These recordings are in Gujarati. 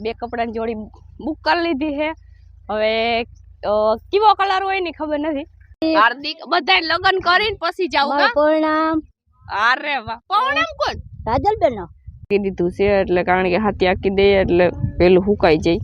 બે કપડાની જોડી બુક કરી લીધી છે. હવે કેવો કલર હોય ને ખબર નથી. હાર્દિક બધાય લગન કરીને પછી જાવ કા પરણામ. અરે વાહ, પરણામ કોણ? રાજલબેન નો કી દીધું છે એટલે કારણ કે હાથી આકી દે એટલે પેલું હુકાઈ જાય.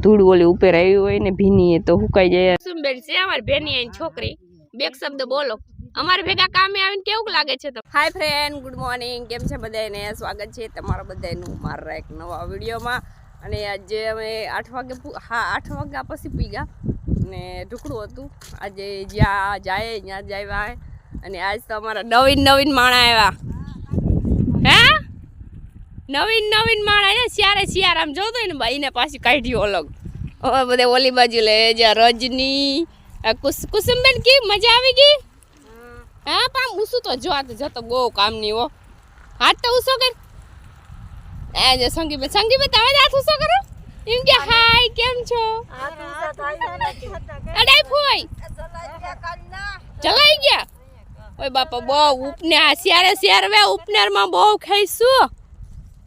ધૂળ ઓલી ઉપર આવી હોય ને ભીની તો હુકાઈ જાય. સુંબેન છે અમારી બેની છોકરી. બે શબ્દ બોલો અમારે ભેગા કામે આવીને કેવું લાગે છે? તો હાય ફ્રેન્ડ, ગુડ મોર્નિંગ. કેમ છે બધાને? સ્વાગત છે તમારા બધાનું મારા એક નવા વિડીયોમાં. અને આજે અમે 8 વાગે 8 વાગ્યા પછી પી ગયા ને ઢુકડું હતું. આજે જ્યાં જાય ત્યાં જાય. અને આજ તો અમારા નવીન માણા આવ્યા. હે નવીન માણા ને શિયાર આમ જોતો ને ભાઈને પાછી કાઢ્યું અલગ. હવે બધે ઓલી બાજુ લે જ્યાં રજની કુસુમબેન કી મજા આવી ગઈ. હા પામ ઉસું તો જતો બહુ કામ ની હો. હાથ તો ઉસો કર. એ જે સંગીબેન તમે હાથ ઉસો કરો એમ કે હાય કેમ છો? અડાઈ ફોઈ ચલાઈ ગયા. ઓય બાપા બહુ ઉપને આ શિયાર વે ઉપનેર માં બહુ ખાઈશું.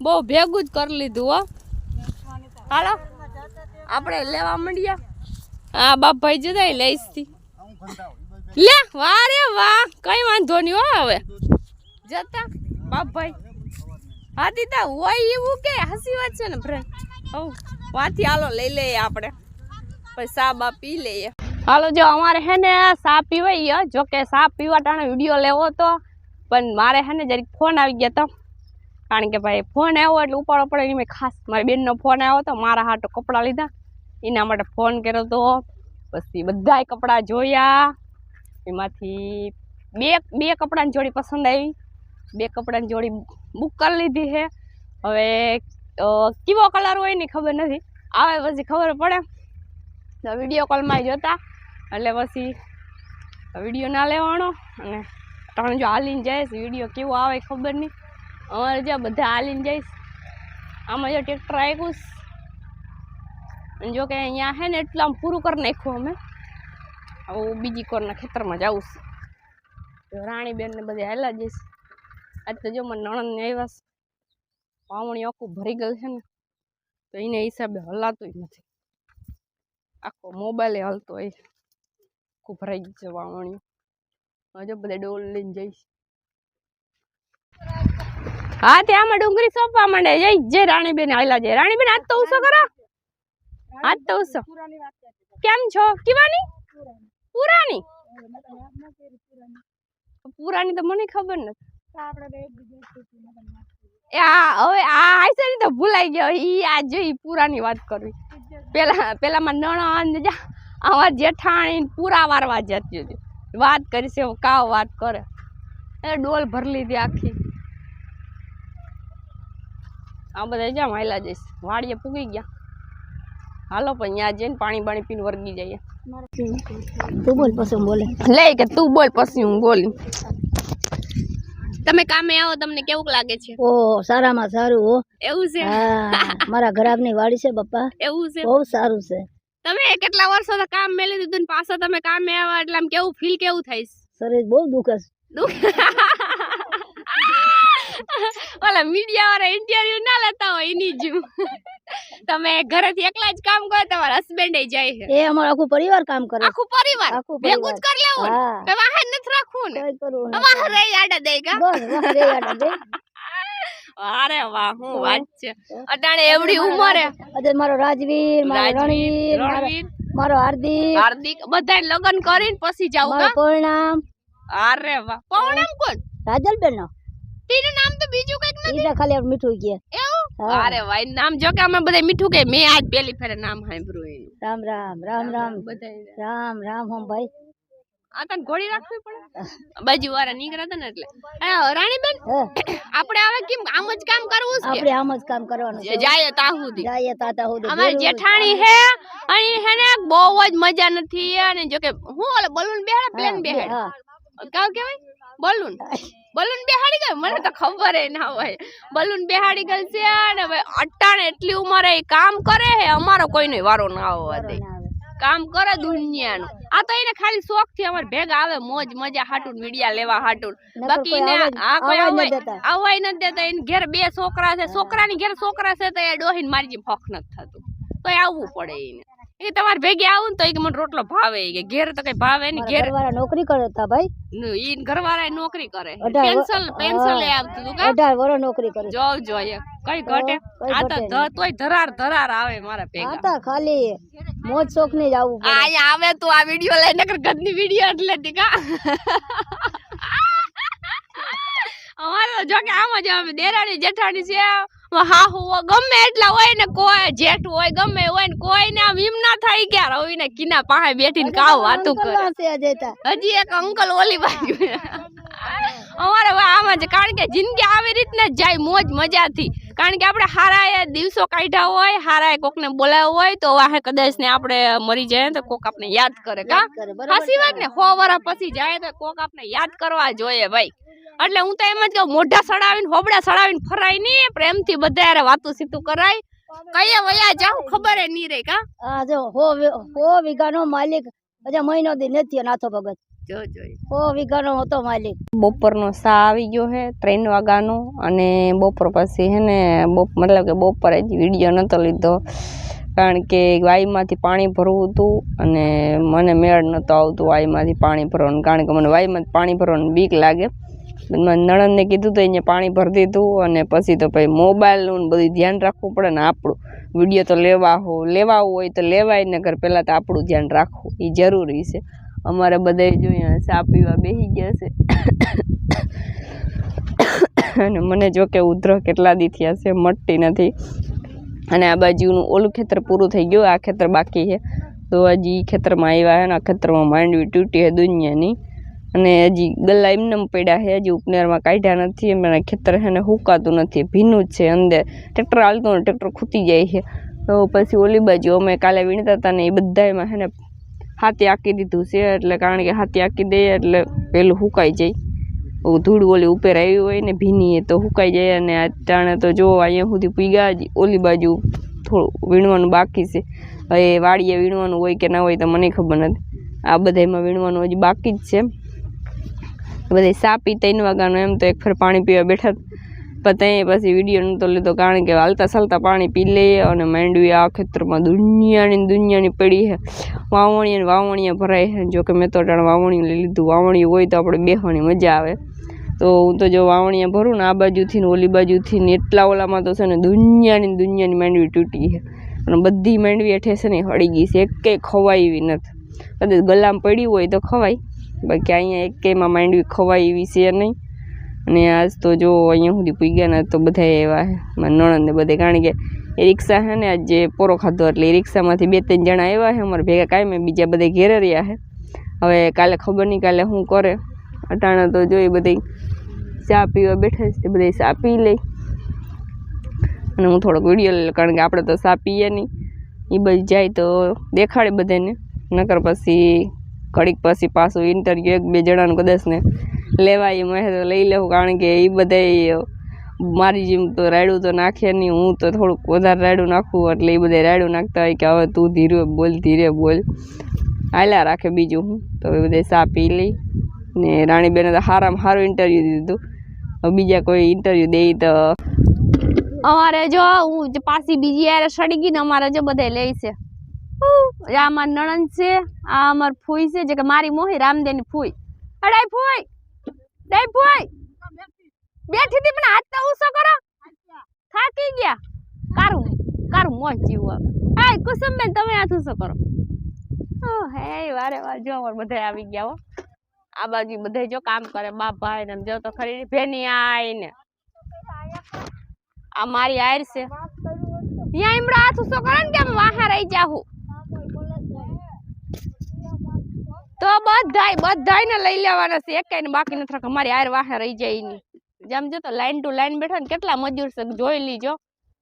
બહુ ભેગું જ કરી લીધું હો. હાલો આપણે લેવા માંડ્યા. હા બાપભાઈ જતા લઈશ થી લે. વાહ રે વાહ, કઈ વાંધો નહીં હો. હવે જતા બાપભાઈ હાથી તા હોય એવું કે હસી વાત છે ને ફ્રેન્ડ. વાથી હાલો લઈ લઈએ આપણે પછી સા બા પી લઈએ. હાલો જો અમારે હે ને સા પીવાય. જો કે સા પીવા ટાણે વિડીયો લેવો તો પણ મારે હે ને જરીક ફોન આવી ગયા તો કારણ કે ભાઈ ફોન આવ્યો એટલે ઉપાડવો પડે. એની મેં ખાસ મારી બેનનો ફોન આવ્યો હતો. મારા હાટો કપડાં લીધા એના માટે ફોન કર્યો હતો. પછી બધાય કપડાં જોયા. એમાંથી બે કપડાની જોડી પસંદ આવી. બે કપડાની જોડી બુક કરી લીધી છે. હવે કેવો કલર હોય ને ખબર નથી. આવે પછી ખબર પડે. તો વિડીયો કોલમાં જોતા એટલે પછી વિડીયો ના લેવાનો. અને તમે જો હાલીને જઈશ વિડીયો કેવો આવે ખબર નહીં. અમારે જ્યાં બધા હાલીને જઈશ. આમાં જો ટ્રેક્ટર આવ્યું અને જો કે અહીંયા છે ને એટલું આમ પૂરું કરી નાખ્યું અમે. હવે બીજી કોરના ખેતરમાં જાઉં છું. રાણીબેન ને બધે હાલા જઈશ. આજ તો જો મને નણંદ ને આવ્યા. વાવણી આખું ભરી ગયું છે ને તો એને હિસાબે હલાતું નથી. આખો મોબાઈલ હલતો હોય. આખું ભરાઈ ગયું છે વાવણી. હજુ બધા ડોલ લઈને જઈશ. હા ત્યાં આમાં ડુંગળી સોંપવા માંડે. જય રાણીબેન હાલા જાય. રાણીબેન આજ તો ઉસો કરો. આજ તો ઉસો કેમ છો? કેવાની પુરાની પુરાની તો મને ખબર નથી. હવે આ આઈસે તો ભૂલાઈ ગયો. ઈ આ જોઈ પુરાની વાત કરવી. પેલામાં નણંદ અમાર જેઠાણી પૂરા વારવા જતી હતી. વાત કરી છે કાવ વાત કરે. એ ડોલ ભરી લીધી આખી. આ બધા જ્યાં હાલા જઈશ. વાડીએ પૂગી ગયા. હાલો પણ ત્યાં જઈને પાણી પીને વર્ગી જઈએ. તું બોલ પછી હું બોલે. લે કે તું બોલ પછી હું બોલી. તમે કામે આવો તમને કેવું લાગે છે? ઓ સારામાં સારું હો. એવું છે? હા મારા ઘરાકની વાડી છે બાપા. એવું છે? બહુ સારું છે. તમે કેટલા વર્ષો તો કામ મેલી દીધું ને પાછા તમે કામે આવ્યા એટલે આમ કેવું ફીલ કેવું થાય? શરીર બહુ દુખે ઓલા મીડિયા વાળા ઇન્ટરવ્યુ ના લેતા હોય એની જેમ. તમે ઘરેથી એકલા જ કામ કરો? તમારા હસબન્ડ જાય છે? એ અમારો આખું પરિવાર કામ કરે. આખું પરિવાર ભેગું જ કરી લેવું ને? વાહન નથી રાખવું ને? વાહ રે આડા દે કા? બસ રે આડા દે. અરે વાહ હું વાત છે. અટાણે એવડી ઉંમરે અરે મારો રાજવીર, મારો રણવીર, મારો હાર્દિક બધાય લગન કરીને પછી જાવ કા? પરણામ. અરે વાહ, પરણામ કોણ? રાજલબેન નો. તેનું નામ તો બીજું કઈક નથી. ઈ ખાલી મીઠું કે. એવું? અરે ભાઈ નામ જો કે અમે બધા મીઠું કે. મેં આજ પહેલી ફેરે નામ સાંભળ્યું એનું. રામ રામ રામ રામ બધાય રામ રામ હમ ભાઈ. આ તને ઘોડી રાખવી પડે. બાજુ વાળા નીકળ્યા હતા ને એટલે. રાણીબેન આપણે હવે કેમ આમ જ કામ કરવું છે? આપણે આમ જ કામ કરવાનું છે. જાય તાહુદી. જાય તાતા હુદી. અમારી જેઠાણી હે અને હેને બહુ જ મજા નથી. અને જો કે હું ઓલે બલૂન બેહાડ પ્લેન બેહાડ. કાવ કેવાય બલૂન બેહાડી ગઈ. મને તો ખબર ના હોય. બલૂન બેહાડી ગઈ છે અને હવે અટાણે એટલી ઉંમરે કામ કરે હે. અમારો કોઈનો વારો ના આવવા દે. કામ કરે દુનિયાનું. આ તો એને ખાલી શોખ થી અમારે ભેગા આવે મોજ મજા હાટું મીડિયા લેવા હાટું. બાકી એને આ કોઈ આવવાય નથી દેતા. એને ઘેર 2 છોકરા છે, છોકરાની ઘેર છોકરા છે તો એ ડોહીને મારી જેમ હક નથી થતું, તો આવવું પડે એને. એ તમારે ભેગી આવું ને તો એ મને રોટલો ભાવે, કે ઘેર તો કઈ ભાવે નહીં. ઘેર નોકરી કરે હતા ભાઈ, ઈ ઘરવાળા નોકરી કરે, પેન્શન લે આવતું હતું. 18 વર્ષ નોકરી કરે. જોઈએ કઈ ઘટે. આ તો તોય ધરાર આવે મારા ભેગા. આ તો ખાલી મોજ શોખ ને જ આવવું પડે. અહીંયા આવે તું આ વિડિયો લઈને નકર ગદની વિડિયો એટલે ટીકા. અમારે તો જો કે આમ જ અમે દેરાણી જેઠાણી છે, હાહુ ગમે એટલા હોય ને, કોઈ જેઠ હોય ગમે હોય ને, કોઈ ને આમ એમ ના થાય કે રવિ ને કિના પાસે બેઠીને કાવ વાતું કરે. હજી એક અંકલ ઓલી બાજુ અમારે આમાં જ, કારણ કે જિંદગી આવી રીતના જ જાય મોજ મજાથી. કારણ કે આપણે હારા દિવસો કાઢ્યા હોય, હારા કોકને બોલાવ્યો હોય તો વાહે કદાચ ને આપણે મરી જાય તો કોક આપણે યાદ કરે. કા સાચી વાત ને? 100 વર્ષ પછી જાય તો કોક આપણે યાદ કરવા જોઈએ ભાઈ. એટલે હું તો એમ જ કહું, મોઢા સડાવીને હોબડા સડાવીને ફરાય નહીં, પ્રેમથી બધા વાતું સીતું કરાય. કઈ વયા જાવ ખબર નહીં રહી. કા આ જો 100 વીઘાનો માલિક હજી મહિનો દી નથી નાથો ભગત. જો 100 વીઘાનો હતો માલિક. બપોરનો સા આવી ગયો હે 3 વાગ્યાનો, અને બપોર પછી હે ને મતલબ કે બપોરે જ વિડીયો નતો લીધો, કારણ કે વાઈમાંથી પાણી ભરવું હતું અને મને મેળ નતો આવતું વાઈમાંથી પાણી ભરવાનું. કારણ કે મને વાઈમાંથી પાણી ભરવાનું બીક લાગે. નણંદને કીધું તો અહીંયા પાણી ભરી દીધું, અને પછી તો ભાઈ મોબાઈલનું બધું ધ્યાન રાખવું પડે ને. આપણું વિડીયો તો લેવા હોય તો લેવાય, નગર પહેલાં તો આપણું ધ્યાન રાખવું એ જરૂરી છે. અમારે બધા જોઈએ ચા પીવા બેસી ગયા છે, અને મને જો કે ઉધરસ કેટલા દી થયા છે, મટતી નથી. અને આ બાજુનું ઓલું ખેતર પૂરું થઈ ગયું, આ ખેતર બાકી છે. તો હજી ખેતરમાં આવ્યા છે ને, આ ખેતરમાં માંડવી તૂટી છે દુનિયાની, અને હજી ગલ્લા એમને પડ્યા છે, હજી ઉપનેરમાં કાઢ્યા નથી. એમને ખેતર છે ને હુકાતું નથી, ભીનું જ છે અંદર. ટ્રેક્ટર હાલતું ને ટ્રેક્ટર ખૂટી જાય છે. તો પછી ઓલી બાજુ અમે કાલે વીણતા હતા ને, એ બધામાં છે ને હાથી આંકી દીધું છે. એટલે કારણ કે હાથી આંકી દઈએ એટલે પેલું હુકાઈ જાય. ધૂળ ઓલી ઉપર આવી હોય ને ભીની તો હુકાઈ જાય. અને આ ટાણે તો જો અહીંયા સુધી પીગા, ઓલી બાજુ થોડું વીણવાનું બાકી છે. હવે વાડીએ વીણવાનું હોય કે ના હોય તો મને ખબર નથી. આ બધામાં વીણવાનું હજી બાકી જ છે. બધા સા પી 3 વાગ્યાનો, એમ તો એક ફેર પાણી પીવા બેઠા, પણ ત્યાં પછી વિડીયો નહોતો લીધો, કારણ કે હાલતા ચાલતા પાણી પી લઈએ. અને માંડવી આ ખેતરમાં દુનિયાની પડી છે, વાવણીયા ભરાય છે. જોકે મેં તો ટાણ વાવણીયું લઈ લીધું. વાવણીયું હોય તો આપણે બેસવાની મજા આવે. તો હું તો જો વાવણીયા ભરું ને, આ બાજુથી ને ઓલી બાજુથી ને એટલા ઓલામાં તો છે ને દુનિયાની માંડવી તૂટી છે. અને બધી માંડવી હેઠે છે ને હળી ગઈ છે, એકે ખવાય એવી નથી. કદાચ ગલામાં પડી હોય તો ખવાય, બાકી અહીંયા એકેમાં માંડવી ખવાય એવી છે નહીં. અને આજ તો જો અહીંયા સુધી પૂગ્યા ને તો બધા એવા છે મારા નણંદ ને બધે. કારણ કે એ રિક્ષા છે ને આજે પોરો ખાધો, એટલે એ રિક્ષામાંથી 2-3 જણા આવ્યા છે અમારે ભેગા કાંઈ, બીજા બધા ઘેરે રહ્યા છે. હવે કાલે ખબર નહીં કાલે શું કરે. અટાણા તો જો એ બધી ચા પીવા બેઠા છે, બધા ચા પી લે. અને હું થોડોક વિડીયો લઈ લઉં, કારણ કે આપણે તો ચા પીએ નહીં. એ બધી જાય તો દેખાડે બધાને, નકર પછી ઘડીક પછી પાછું ઇન્ટરવ્યૂ 1-2 જણાનું કદાચ ને લેવાય એમ તો લઈ લેવું. કારણ કે એ બધા મારી જેમ તો રાયડું તો નાખે નહીં, હું તો થોડુંક વધારે રાયડું નાખું, એટલે એ બધા રાયડું નાખતા હોય કે હવે તું ધીરે બોલ હાલ્યા રાખે. બીજું હું તો એ બધા ચા પી લઈ. ને રાણીબેને તો સારામાં સારું ઇન્ટરવ્યૂ દીધું. હવે બીજા કોઈ ઇન્ટરવ્યૂ દે તો અમારે જો હું પાછી બીજી યારે સડી ગઈ ને, અમારે જો બધા લે છે. આ અમાર નણંદ છે, આ અમાર ફૂઈ છે, જે કે મારી મોહી રામદેવની ફૂઈ. અડાઈ ફૂઈ બેઠી હતી, પણ હાથ તો ઊંચો કરો, થાકી ગયા. કારું મોજ જીવું. એ કુસુમબેન તમે હાથ ઊંચો કરો. હે વારે વાર જો અમાર બધા આવી ગયા હો. આ બાજુ બધા જો કામ કરે, બાપ ભાઈ ને જો તો ખરી ભેની આઈને આ મારી આયર છે. ત્યાં એમડો હાથ ઊંચો કરે ને કે અમે વાહા રહી જાહું. તો બધાય ને લઈ લેવાના છે, એકાઈને બાકી નથી રાખવા. અમારી આયર વાહે રહી જાય ની. જેમ જો તો લાઈન ટુ લાઈન બેઠા ને કેટલા મજૂર છે જોઈ લીજો.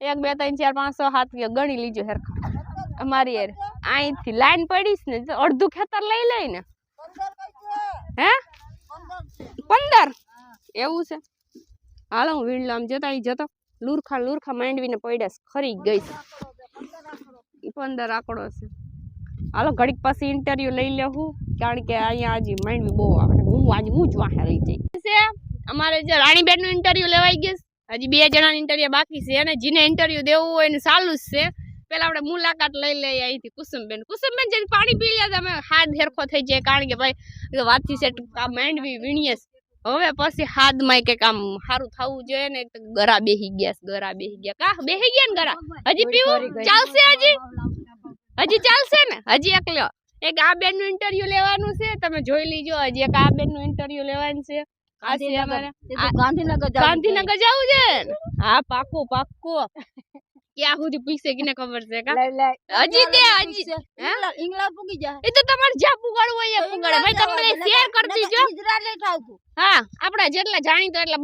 1 2 3 4 5 6 7 ગણી લીજો હેરખા. અમારી યાર અહીંથી લાઈન પડીશ ને અડધું ખેતર લઈ લઈને. હે 15 એવું છે. હાલો હું વીણલો આમ જતા જતો લુરખા માંડવીને પડ્યા ખરી ગઈ. 15 આંકડો છે. હાલો ઘડીક પછી ઇન્ટરવ્યુ લઈ લેવું કારણ કે અહીંયા હજી માંડવી બહુ આવે હું જ વાહે રહી જઈ છે અમારે જે રાણીબેન નું ઇન્ટરવ્યુ લેવાઈ ગયું હજી 2 જણાનું ઇન્ટરવ્યુ બાકી છે અને જેને ઇન્ટરવ્યુ દેવું હોય એનું ચાલુ જ છે પેલા આપણે મુલાકાત લઈ લઈએ અહીંથી કુસુમબેન જેને પાણી પી લે તમે હાથ હેરખો થઈ જાય કારણ કે ભાઈ વાતથી છે માંડવી વીણીએ હવે પછી હાથમાં કંઈક આમ સારું થવું જોઈએ ને ગરા બેહી ગયા કા બેહી ગયા ને ગરા હજી પીવું ચાલશે હજી ચાલશે ને હજી એકલો એક આ બેન નું ઇન્ટરવ્યુ લેવાનું છે તમે જોઈ લીજો હજી એક આ બેન નું ઇન્ટરવ્યુ લેવાનું છે ગાંધીનગર જવું છે હા પાક્કું ક્યાં સુધી પીસે કેને ખબર છે કા હજી ઇંગલા પૂગી જાય એ તો તમારે જ્યાં પુગાડવું હોય એ પુગાડે ભાઈ તમે શેર કરી દીજો હા આપડા જેટલા જાણીતો એટલા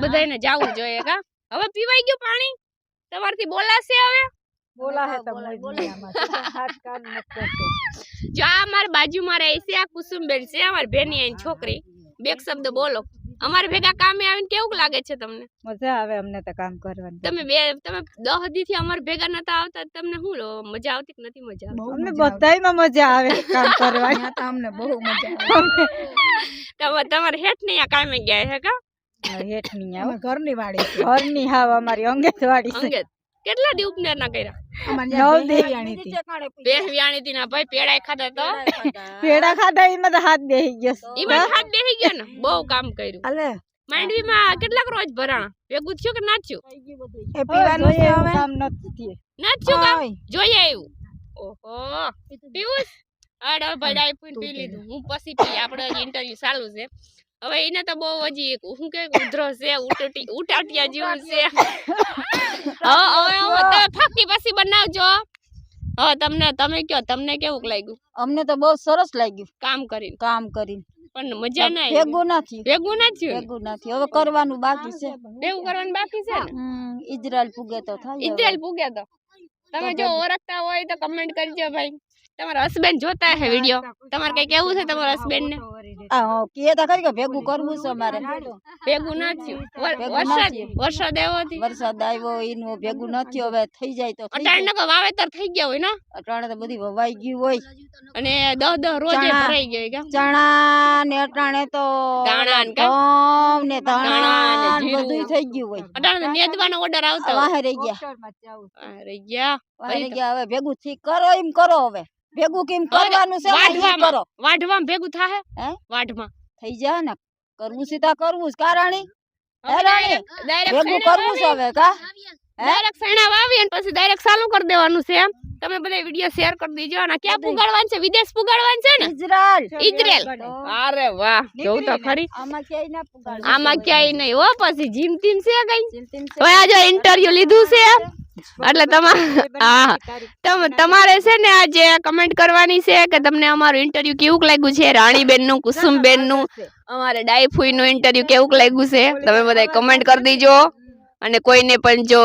બધાયને જાવું જોઈએ કા હવે પીવાઈ ગયું પાણી તમારથી બોલાશે હવે જો આ મારી બાજુમાં રહે છે આ કુસુમબેન છે અમારી બેની છોકરી બે શબ્દ બોલો અમારે ભેગા કામે આવીને કેવું લાગે છે તમને મજા આવે અમને તો કામ કરવાની તમે 10 દી થી અમારે ભેગા નતા આવતા તમને શું મજા આવતી કે નથી મજા આવતી અમને બધાયમાં મજા આવે કામ કરવાની તો અમને બહુ મજા આવે તમારે હેઠ નહીં આ કામે ગયા છે કા હેઠ નહીં આવે ઘરની વાડી છે ઘરની હાવ અમારી અંગેત વાડી છે કેટલા દી ઉપનેર ના કર્યા 9 દેવ્યાણી હતી બેહવ્યાણી હતી ના ભાઈ પેડા ખાધા તો પેડા ખાધા એમાં તો હાથ બેહી ગયો ને બહુ કામ કર્યું અલે માંડવી માં કેટલાક રોજ ભરાણા ભેગું થયું કે નાચ્યું એ પીવાનું છે હવે કામ નથી નાચ્યું કામ જોઈએ આવ્યું ઓહો પીવું આડ ભાઈ ડાઈ પી લીધું હું પછી પી આપણે ઇન્ટરવ્યુ ચાલુ છે હવે એને તો બહુ હજી હું કે ઉધરો છે ઉટાટિયા જેવું છે હવે ફાકી પછી બનાવજો હવે તમે કયો તમને કેવું લાગ્યું અમને તો બહુ સરસ લાગ્યું કામ કરીને પણ મજા ના ભેગું નથી હવે કરવાનું બાકી છે ભેગું કરવાનું બાકી છે ને ઇઝરાયલ પૂગે તો તમે જો ઓળખતા હોય તો કમેન્ટ કરજો ભાઈ તમારા હસબન્ડ જોતા હે વિડિયો તમારે કઈ કેવું છે તમારા હસબન્ડ ને કે તા કરી કે ભેગું કરવું છે અમારે ભેગું નથી વરસાદ આવ્યો એનું ભેગું નથી હવે થઈ જાય તો અટાણે તો વાવેતર થઈ ગયા હોય ને અટાણે તો બધી વવાઈ ગયું હોય અને 10 રોજે ભરાઈ ગઈ કે ચણા ને અટાણે તો દાણા ને ધાણા બધું થઈ ગયું હોય અટાણે તો નેદવાનો ઓર્ડર આવતો વાહે રહી ગયા હવે ભેગું થી કરો એમ કરો હવે ભેગું કેમ કરવાનું છે વાઢવામાં ભેગું થાહે વાઢમાં થઈ જાય ને કરવું છે તા કરવું છે કારાણી ભેગું કરવું છે હવે કા ડાયરેક્ટ સણા વાવી અને પછી ડાયરેક્ટ ચાલુ કરી દેવાનું છે એમ તમે બધા વિડિયો શેર કરી દેજો અને ક્યાં પુગાડવાનું છે વિદેશ પુગાડવાનું છે ને ઇઝરાયલ અરે વાહ જોઉં તો ખરી આમાં ક્યાંય નહીં હો પછી જીમ ટીમ છે કઈ હવે આજે ઇન્ટરવ્યુ લીધું છે એટલે તમારે છે ને આજે કમેન્ટ કરવાની છે કે તમને અમારું ઇન્ટરવ્યુ કેવું લાગ્યું છે રાણીબેન નું કુસુમબેન નું અમારે ડાયફુઈ નું ઇન્ટરવ્યુ કેવું લાગ્યું છે તમે બધા કમેન્ટ કરી દેજો અને કોઈને પણ જો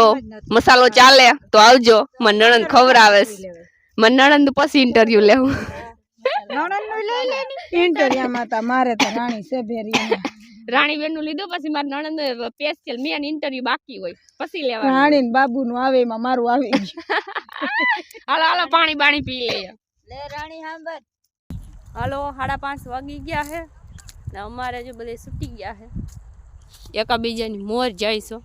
મસાલો ચાલે તો આવજો મને નણંદ ખવડાવે છે મને નણંદ પછી ઇન્ટરવ્યુ લેવું રાણીબેન નું લીધું પછી મારા નણંદ સ્પેશિયલ મેન ઇન્ટરવ્યુ બાકી હોય પછી લેવા રાણી ને બાબુ નું આવે એમાં મારું આવી ગયું હાલો પાણી પી લઈએ લે રાણી હાંભર હાલો 5:30 વાગી ગયા છે ને અમારે જો બધે છૂટી ગયા છે એકાબીજાની મોર જઈશો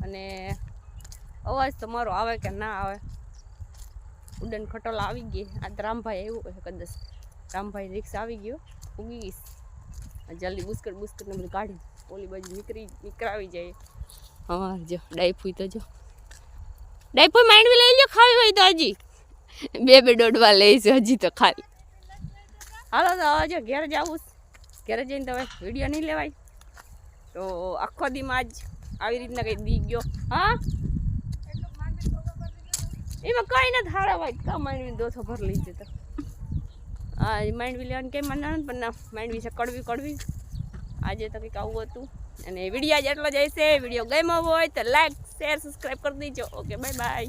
અને અવાજ તમારો આવે કે ના આવે ઉડન ખટોલા આવી ગઈ આ રામભાઈ આવ્યું છે કદાચ રામભાઈ રિક્ષા આવી ગયો ઉગી ગઈશ જલ્દી બુસ્કટ ને બધું કાઢી ઓલી બાજુ નીકળાવી જાય હા જો ડાયફુઈ તો જો ડાયફુઈ માંડવી લઈ લો ખાવી હોય તો હજી બે દોડવા લઈશ હજી તો ખાલી હાલો તો જો ઘેર જવું ઘેરે જઈને તો વિડીયો નહીં લેવાય તો આખો દીમાં જ આવી રીતના કઈ દી ગયો હા એમાં કઈ નથી હારા હોય કા માંડવી દોથો ભર લઈ જતો હા માંડવી લેવાનું કંઈ મને પણ માંડવી છે કડવી આજે તો કંઈક આવું હતું અને વિડીયો જ એટલો જ હશે વિડીયો ગમ્યો હોય તો લાઈક શેર સબસ્ક્રાઈબ કરી દેજો ઓકે બાય